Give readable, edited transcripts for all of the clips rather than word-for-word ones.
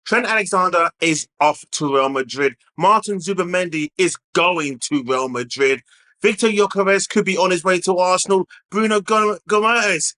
Trent Alexander is off to Real Madrid. Martin Zubimendi is going to Real Madrid. Victor Gyökeres could be on his way to Arsenal. Bruno Gomes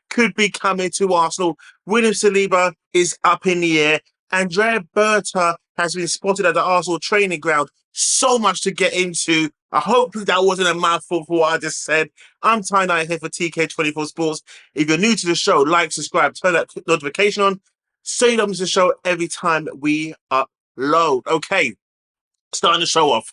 could be coming to Arsenal. William Saliba is up in the air. Andrea Berta has been spotted at the Arsenal training ground. So much to get into. I hope that wasn't a mouthful for what I just said. I'm Ty Knight here for TK24 Sports. If you're new to the show, like, subscribe, turn that notification on so you don't miss the show every time we upload. Okay, starting the show off.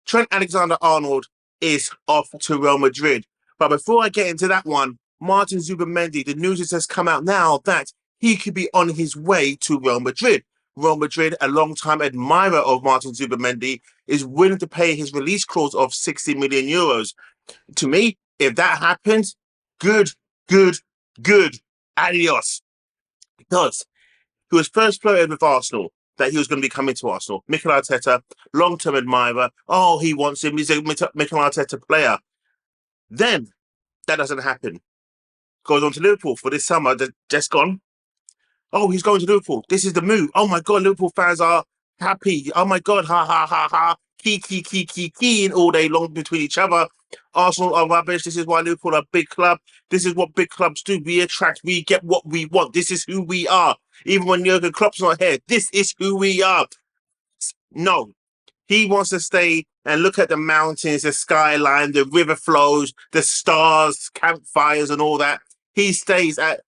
Trent Alexander-Arnold is off to Real Madrid. But before I get into that one, Martin Zubimendi, the news has come out now that he could be on his way to Real Madrid. Real Madrid, a long-time admirer of Martin Zubimendi, is willing to pay his release clause of 60 million euros. To me, if that happens, good. Adios. Because he was first floated with Arsenal that he was going to be coming to Arsenal. Mikel Arteta, long-term admirer. Oh, he wants him. He's a Mikel Arteta player. Then that doesn't happen. Goes on to Liverpool for this summer, just gone. Oh, he's going to Liverpool. This is the move. Oh my God, Liverpool fans are happy. Oh my God, ha. Keying all day long between each other. Arsenal are rubbish. This is why Liverpool are a big club. This is what big clubs do. We attract, we get what we want. This is who we are. Even when Jurgen Klopp's not here, this is who we are. No, he wants to stay and look at the mountains, the skyline, the river flows, the stars, campfires and all that. He stays at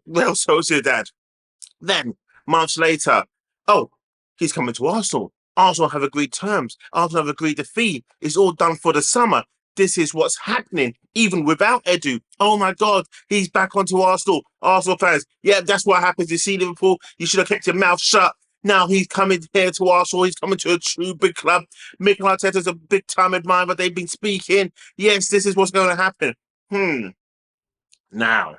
Real Sociedad. Then, months later, oh, he's coming to Arsenal. Arsenal have agreed terms. Arsenal have agreed the fee. It's all done for the summer. This is what's happening, even without Edu. Oh my God, he's back onto Arsenal. Arsenal fans, yeah, that's what happens. You see Liverpool, you should have kept your mouth shut. Now he's coming here to Arsenal. He's coming to a true big club. Mikel Arteta's a big-time admirer. They've been speaking. Yes, this is what's going to happen. Now,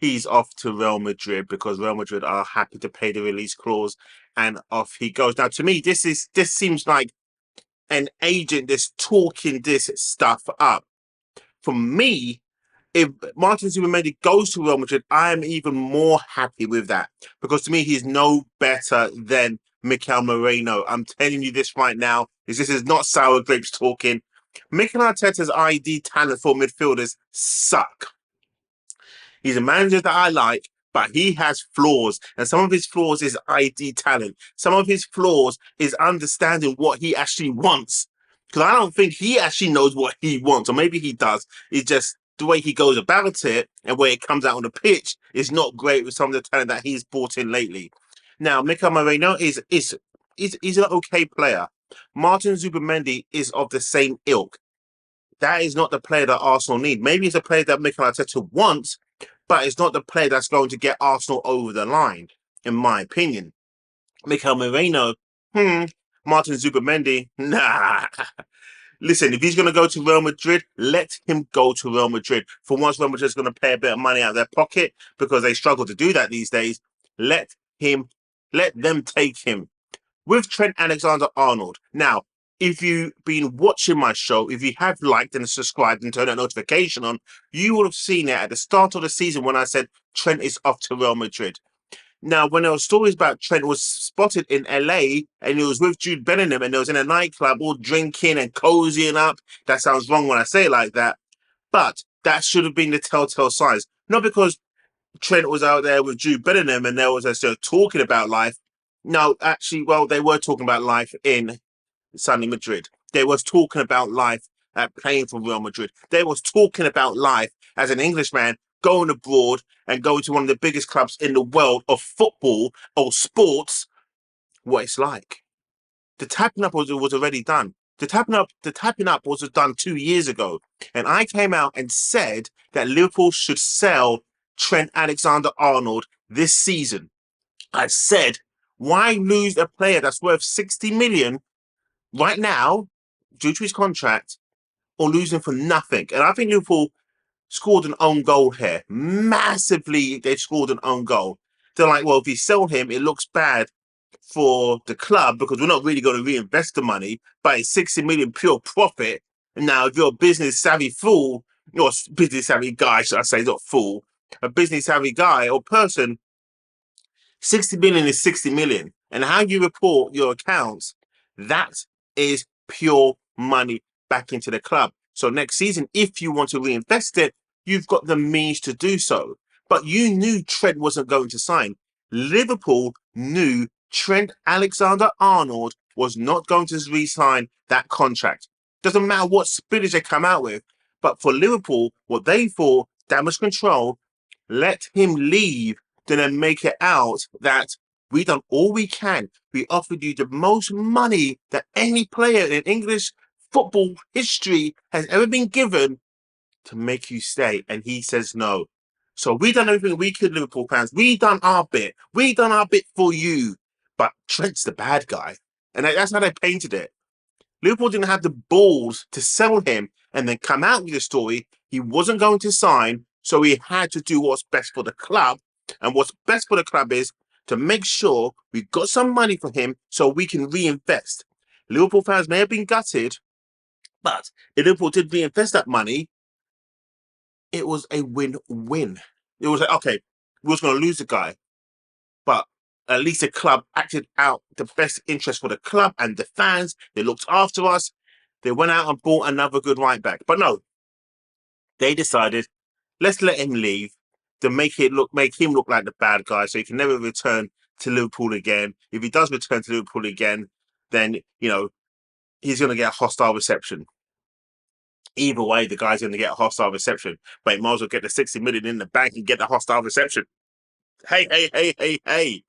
he's off to Real Madrid because Real Madrid are happy to pay the release clause, and off he goes. Now, to me, this seems like an agent that's talking this stuff up. For me, if Martin Zubimendi goes to Real Madrid, I am even more happy with that because to me, he's no better than Mikel Moreno. I'm telling you this right now, this is not sour grapes talking. Mikel Arteta's ID talent for midfielders suck. He's a manager that I like, but he has flaws. And some of his flaws is ID talent. Some of his flaws is understanding what he actually wants. Because I don't think he actually knows what he wants. Or maybe he does. It's just the way he goes about it and where it comes out on the pitch is not great with some of the talent that he's brought in lately. Now, Mikel Moreno is an okay player. Martin Zubimendi is of the same ilk. That is not the player that Arsenal need. Maybe it's a player that Mikel Arteta wants, but it's not the player that's going to get Arsenal over the line, in my opinion. Mikel Moreno, Martin Zubimendi, nah. Listen, if he's going to go to Real Madrid, let him go to Real Madrid. For once, Real Madrid's going to pay a bit of money out of their pocket because they struggle to do that these days. Let them take him. With Trent Alexander-Arnold. Now, if you've been watching my show, if you have liked and subscribed and turned that notification on, you would have seen it at the start of the season when I said Trent is off to Real Madrid. Now, when there were stories about Trent was spotted in LA and he was with Jude Bellingham and he was in a nightclub all drinking and cozying up. That sounds wrong when I say it like that. But that should have been the telltale signs. Not because Trent was out there with Jude Bellingham and they was talking about life. No, actually, well, they were talking about life in Sunny Madrid. They was talking about life at playing for Real Madrid. They was talking about life as an Englishman going abroad and going to one of the biggest clubs in the world of football or sports, what it's like. The tapping up was already done. The tapping up was done 2 years ago. And I came out and said that Liverpool should sell Trent Alexander-Arnold this season. I said, why lose a player that's worth 60 million right now, due to his contract, or losing for nothing? And I think Liverpool scored an own goal here. Massively, they scored an own goal. They're like, well, if you sell him, it looks bad for the club because we're not really going to reinvest the money, but it's 60 million pure profit. And now, if you're a business-savvy fool, or business-savvy guy, should I say, not fool, a business-savvy guy or person, 60 million is 60 million. And how you report your accounts, that is pure money back into the club. So next season, if you want to reinvest it, you've got the means to do so. But you knew Trent wasn't going to sign. Liverpool knew Trent Alexander-Arnold was not going to re-sign that contract. Doesn't matter what spinach they come out with. But for Liverpool, what they thought, damage control, let him leave, then make it out that we done all we can. We offered you the most money that any player in English football history has ever been given to make you stay. And he says no. So we done everything we could, Liverpool fans. We done our bit. We done our bit for you. But Trent's the bad guy. And that's how they painted it. Liverpool didn't have the balls to sell him and then come out with a story he wasn't going to sign, so he had to do what's best for the club. And what's best for the club is to make sure we got some money for him so we can reinvest. Liverpool fans may have been gutted, but if Liverpool did reinvest that money, it was a win-win. It was like, okay, we was going to lose the guy, but at least the club acted out the best interest for the club and the fans. They looked after us. They went out and bought another good right back. But no, they decided, let's let him leave to make him look like the bad guy, so he can never return to Liverpool again. If he does return to Liverpool again, then he's going to get a hostile reception. Either way, the guy's going to get a hostile reception, but he might as well get the 60 million in the bank and get the hostile reception. Hey.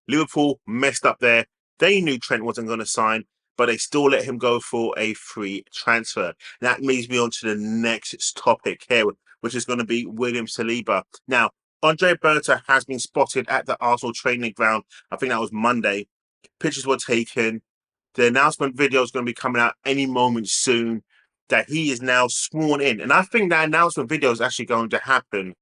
Liverpool messed up there. They knew Trent wasn't going to sign, but they still let him go for a free transfer. That moves me on to the next topic here, which is going to be William Saliba. Now, Andre Berta has been spotted at the Arsenal training ground. I think that was Monday. Pictures were taken. The announcement video is going to be coming out any moment soon that he is now sworn in. And I think that announcement video is actually going to happen.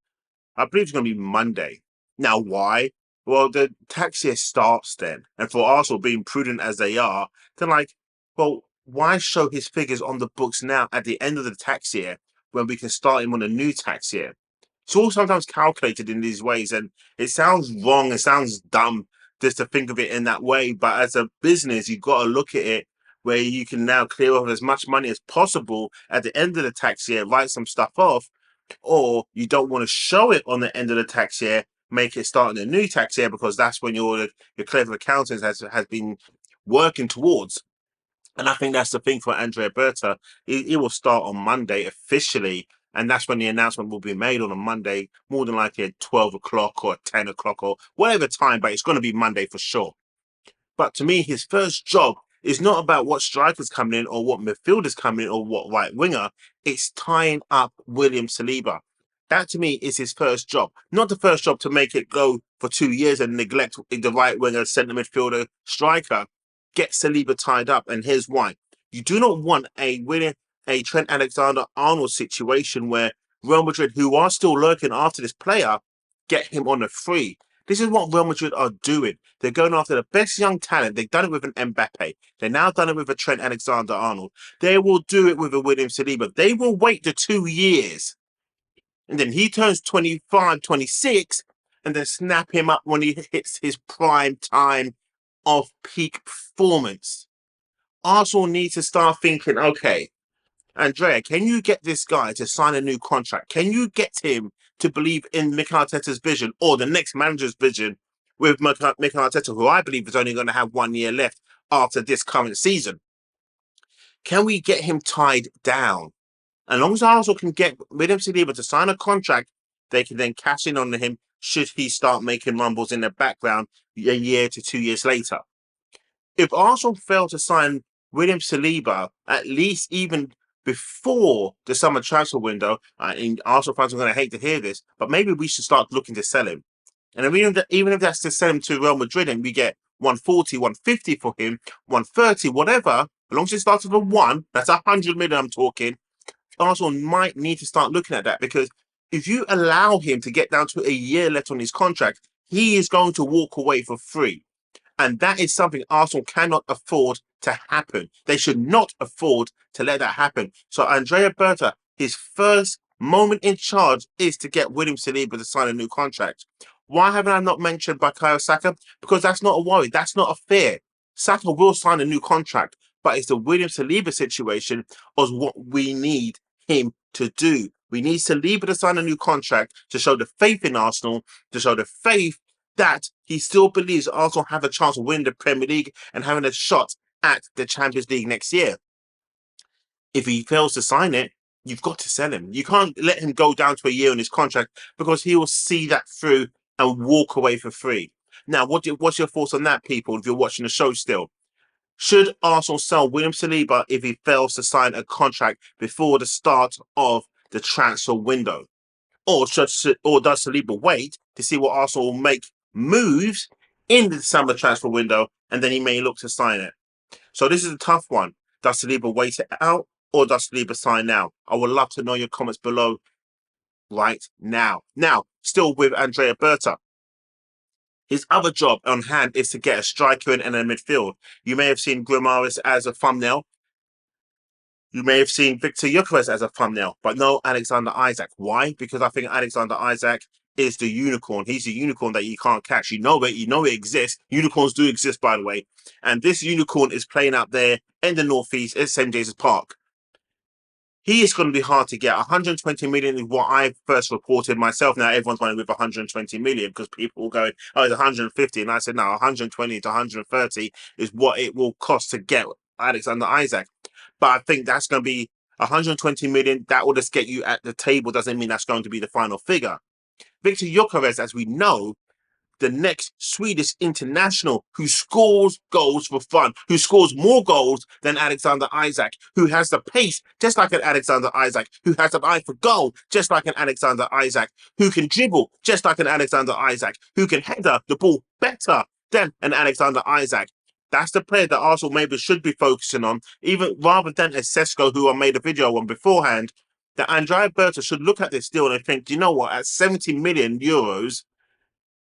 I believe it's going to be Monday. Now, why? Well, the tax year starts then. And for Arsenal being prudent as they are, they're like, well, why show his figures on the books now at the end of the tax year when we can start him on a new tax year? It's all sometimes calculated in these ways, and it sounds wrong, it sounds dumb just to think of it in that way. But as a business, you've got to look at it where you can now clear off as much money as possible at the end of the tax year, write some stuff off, or you don't want to show it on the end of the tax year, make it start in the new tax year, because that's when your clever accountants has been working towards. And I think that's the thing for Andrea Berta. It will start on Monday officially, and that's when the announcement will be made on a Monday, more than likely at 12 o'clock or 10 o'clock or whatever time, but it's going to be Monday for sure. But to me, his first job is not about what strikers coming in or what midfielders coming in or what right winger. It's tying up William Saliba. That to me is his first job. Not the first job to make it go for 2 years and neglect the right winger, centre midfielder, striker. Get Saliba tied up, and here's why. You do not want a Trent Alexander-Arnold situation where Real Madrid, who are still lurking after this player, get him on a free. This is what Real Madrid are doing. They're going after the best young talent. They've done it with an Mbappe. They've now done it with a Trent Alexander-Arnold. They will do it with a William Saliba. They will wait the 2 years. And then he turns 25, 26, and then snap him up when he hits his prime time of peak performance. Arsenal needs to start thinking, okay, Andrea, can you get this guy to sign a new contract? Can you get him to believe in Mikel Arteta's vision or the next manager's vision with Mikel Arteta, who I believe is only going to have 1 year left after this current season? Can we get him tied down? As long as Arsenal can get William Saliba to sign a contract, they can then cash in on him should he start making rumbles in the background a year to 2 years later. If Arsenal fail to sign William Saliba, at least even before the summer transfer window, and Arsenal fans are going to hate to hear this, but maybe we should start looking to sell him. And even if that's to sell him to Real Madrid and we get 140, 150 for him, 130, whatever, as long as it starts with a 1, that's 100 million I'm talking, Arsenal might need to start looking at that, because if you allow him to get down to a year left on his contract, he is going to walk away for free. And that is something Arsenal cannot afford to happen. They should not afford to let that happen. So Andrea Berta, his first moment in charge is to get William Saliba to sign a new contract. Why haven't I not mentioned Bukayo Saka? Because that's not a worry. That's not a fear. Saka will sign a new contract, but it's the William Saliba situation of what we need him to do. We need Saliba to sign a new contract to show the faith in Arsenal, to show the faith that he still believes Arsenal have a chance of winning the Premier League and having a shot at the Champions League next year. If he fails to sign it, you've got to sell him. You can't let him go down to a year on his contract because he will see that through and walk away for free. Now, what's your thoughts on that, people, if you're watching the show still? Should Arsenal sell William Saliba if he fails to sign a contract before the start of the transfer window? Or does Saliba wait to see what Arsenal will make moves in the summer transfer window and then he may look to sign it? So this is a tough one. Does Saliba wait it out or does Saliba sign now? I would love to know your comments below right now. Now, still with Andrea Berta. His other job on hand is to get a striker in and a midfield. You may have seen Grimaris as a thumbnail. You may have seen Victor Gyökeres as a thumbnail, but no Alexander Isak. Why? Because I think Alexander Isak is the unicorn. He's the unicorn that you can't catch. You know it. You know it exists. Unicorns do exist, by the way. And this unicorn is playing out there in the northeast at St. James's Park. He is going to be hard to get. 120 million is what I first reported myself. Now everyone's running with 120 million because people will go, oh, it's 150. And I said, no, 120 to 130 is what it will cost to get Alexander Isak. But I think that's going to be 120 million. That will just get you at the table. Doesn't mean that's going to be the final figure. Victor Gyökeres, as we know, the next Swedish international who scores goals for fun, who scores more goals than Alexander Isak, who has the pace just like an Alexander Isak, who has an eye for goal just like an Alexander Isak, who can dribble just like an Alexander Isak, who can header the ball better than an Alexander Isak. That's the player that Arsenal maybe should be focusing on, even rather than a Sesko, who I made a video on beforehand. That Andrea Berta should look at this deal and think, do you know what, at 70 million euros,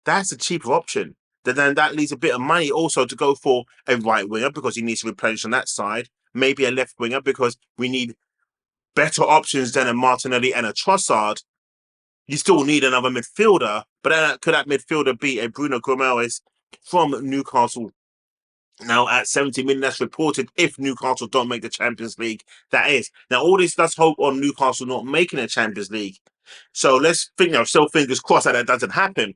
that's a cheaper option. Then that leaves a bit of money also to go for a right winger because he needs to replenish on that side. Maybe a left winger because we need better options than a Martinelli and a Trossard. You still need another midfielder, but could that midfielder be a Bruno Guimaraes from Newcastle? Now at 70 million, that's reported if Newcastle don't make the Champions League. That is. Now all this does hope on Newcastle not making a Champions League. So let's think, still fingers crossed that doesn't happen.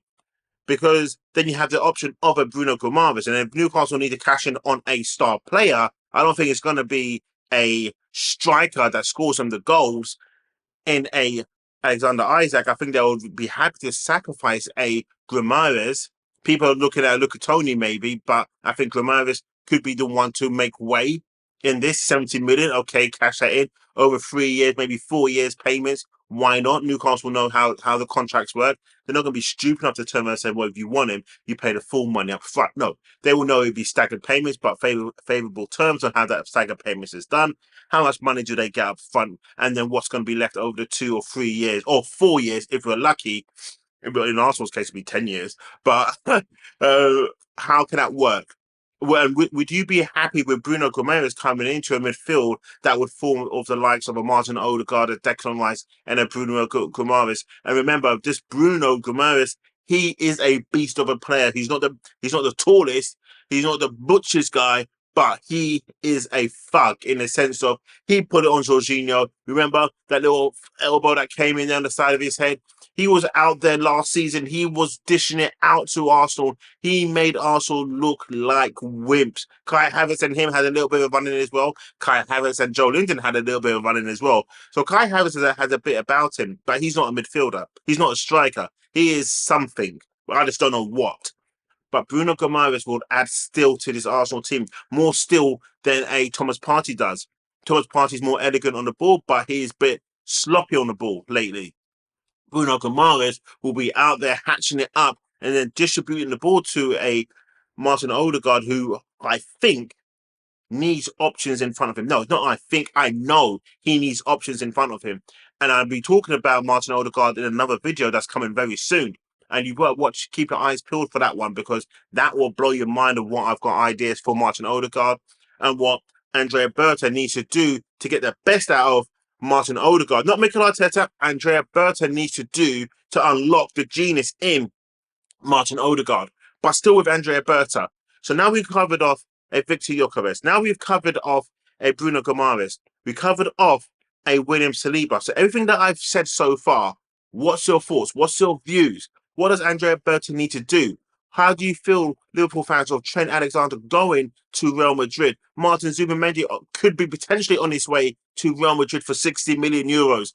Because then you have the option of a Bruno Guimaraes. And if Newcastle need to cash in on a star player, I don't think it's going to be a striker that scores them the goals in a Alexander Isak. I think they would be happy to sacrifice a Guimaraes. People are looking at Luca Toni maybe, but I think Guimaraes could be the one to make way in this 70 million. Okay, cash that in over 3 years, maybe 4 years payments. Why not? Newcastle will know how the contracts work. They're not going to be stupid enough to turn around and say, well, if you want him, you pay the full money up front. No, they will know it'll be staggered payments, but favorable terms on how that staggered payments is done. How much money do they get up front? And then what's going to be left over the 2 or 3 years or 4 years if we're lucky. In Arsenal's case, it'd be 10 years. But how can that work? Well, would you be happy with Bruno Guimaraes coming into a midfield that would form of the likes of a Martin Odegaard, a Declan Rice, and a Bruno Guimaraes? And remember, this Bruno Guimaraes, he is a beast of a player. He's not the tallest, he's not the butcher's guy, but he is a thug in the sense of he put it on Jorginho. Remember that little elbow that came in down the side of his head? He was out there last season. He was dishing it out to Arsenal. He made Arsenal look like wimps. Kai Havertz and him had a little bit of running as well. Kai Havertz and Joe Linton had a little bit of running as well. So Kai Havertz has a bit about him, but he's not a midfielder. He's not a striker. He is something, but I just don't know what. But Bruno Guimaraes will add still to this Arsenal team, more still than a Thomas Partey does. Thomas Partey's more elegant on the ball, but he's a bit sloppy on the ball lately. Bruno Guimaraes will be out there hatching it up and then distributing the ball to a Martin Odegaard, who I think needs options in front of him. No, it's not I think, I know he needs options in front of him. And I'll be talking about Martin Odegaard in another video that's coming very soon. And you've got to watch, keep your eyes peeled for that one, because that will blow your mind of what I've got ideas for Martin Odegaard and what Andrea Berta needs to do to get the best out of Martin Odegaard. Not Mikel Arteta. Andrea Berta needs to do to unlock the genius in Martin Odegaard, but still with Andrea Berta. So now we've covered off a Victor Gyökeres. Now we've covered off a Bruno Guimaraes. We covered off a William Saliba. So everything that I've said so far, what's your thoughts? What's your views? What does Andrea Berta need to do? How do you feel Liverpool fans of Trent Alexander going to Real Madrid? Martin Zubimendi could be potentially on his way to Real Madrid for 60 million euros.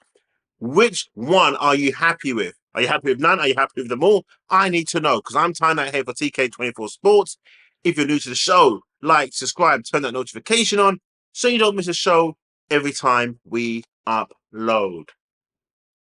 Which one are you happy with? Are you happy with none? Are you happy with them all? I need to know because I'm tying that here for TK24 Sports. If you're new to the show, like, subscribe, turn that notification on so you don't miss a show every time we upload.